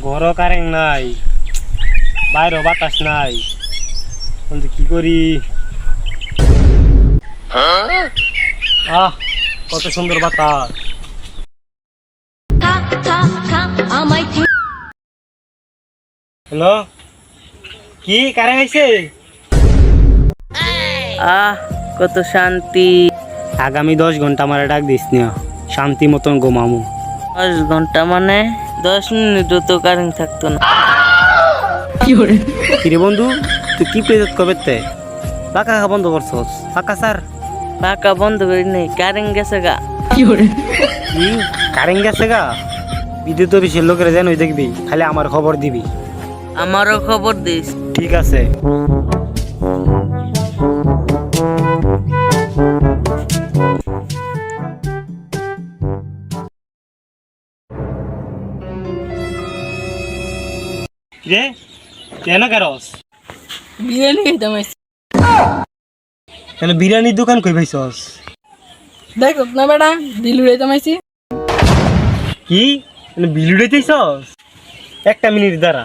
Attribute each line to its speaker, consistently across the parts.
Speaker 1: ঘরও কারেন্ট নাই, বাইরেও বাতাস নাই, কিন্তু কি করি? কত সুন্দর বাতাস। হ্যালো, কি কারেন্ট আইছে?
Speaker 2: কত শান্তি।
Speaker 1: আগামী 10 ঘন্টা আমার ডাক দিস না, শান্তি মতন ঘুমামু।
Speaker 2: 10 ঘন্টা মানে 10 মিনিটও তো কারেন্ট থাকতো না।
Speaker 1: কিরে বন্ধু, তুই কি পেজত কবে তে পাকা বন্ধ করছস? পাকা স্যার
Speaker 2: পাকা বন্ধ করি নাই, কারেন্ট গেছে গা।
Speaker 1: কি কারেন্ট গেছে গা? বিদ্যুৎ অফিসের লোকেরা যেন দেখবি, খালি আমার খবর দিবি।
Speaker 2: আমারও খবর দিস।
Speaker 1: ঠিক আছে। রে কেন কারস?
Speaker 2: বিরিয়ানি খাইতাম আইছি।
Speaker 1: তাহলে বিরিয়ানির দোকান কই পাইছস?
Speaker 2: দেখো না বেটা, বিল উড়াইতাম আইছি।
Speaker 1: কি বিল উড়াইতেছস? একটা মিনিট দাঁড়া।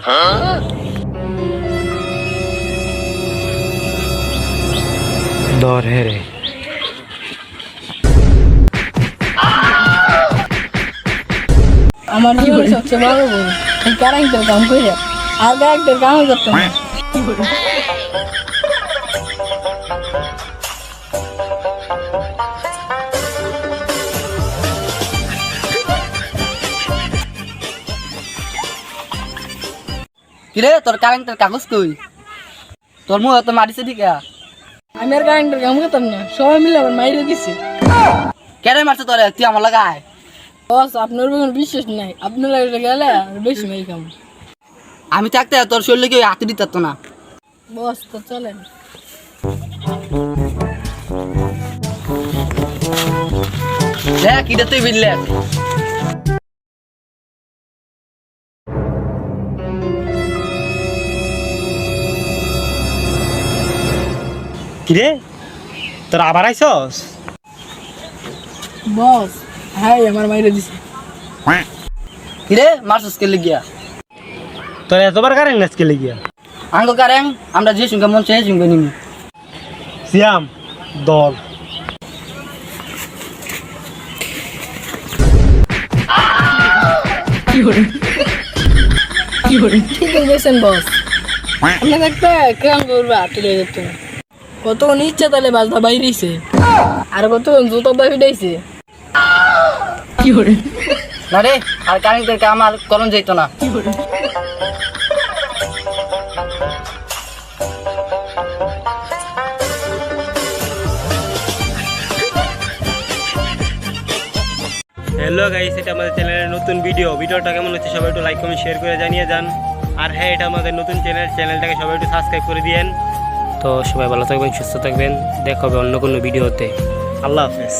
Speaker 1: ধর হে রে।
Speaker 2: আমার জীবনে সবচেয়ে বড় ভুল এই কারেন্টের কাম করে আর কারেন্টের কামই করতাম না।
Speaker 3: কিরে তোর কারেন্টের কাগজ কই? তোর মুখ তো মারিছে ঠিক
Speaker 2: আমি আর কারেন্টের কাম করতাম না, সবাই মিলে আমার মাইরে দিছে।
Speaker 3: কেন মারছে তোরে? তুই আমার লাগায়।
Speaker 2: বস আপনার কোনো বিশ্বাস নাই, আপনার লাগে গেলে আর বেশি মাই খাম।
Speaker 3: আমি থাকতে তোর শরীরে কেউ হাতে দিত না।
Speaker 2: বস তো চলেন।
Speaker 3: দেখ কিরে তুই বিললে
Speaker 1: কিরে তোর আবার আইছস?
Speaker 2: বস হ্যাঁ আমার মাইরে দিছে।
Speaker 3: কিরে মারছস কে লিগিয়া?
Speaker 1: তোর এতবার কারেন্ট আজকে লেগিয়া?
Speaker 3: আঙ্গ কারেন্ট আমরা যে সঙ্গে মন চাই সঙ্গে নিমি।
Speaker 1: সিয়াম দল
Speaker 2: ঠিক গেছেন বস, আপনার একটা কাম করবা তুলে যেত। কতক্ষণ ইচ্ছা তাহলে বাজদা বাইরেছে, আর কতক্ষণ জুতো দা ফিটাইছে।
Speaker 3: না রে, আর কারেন্টের কাম আর করন যাইতো না।
Speaker 1: হ্যালো গাইস, এটা আমাদের চ্যানেলের নতুন ভিডিওটা কেমন হচ্ছে সবাই একটু লাইক কমেন্ট শেয়ার করে জানিয়ে যান। আর হ্যাঁ, এটা আমাদের নতুন চ্যানেলটাকে সবাই একটু সাবস্ক্রাইব করে দিয়েন। তো সবাই ভালো থাকবেন, সুস্থ থাকবেন, দেখা হবে অন্য কোনো ভিডিওতে। আল্লাহ হাফেজ।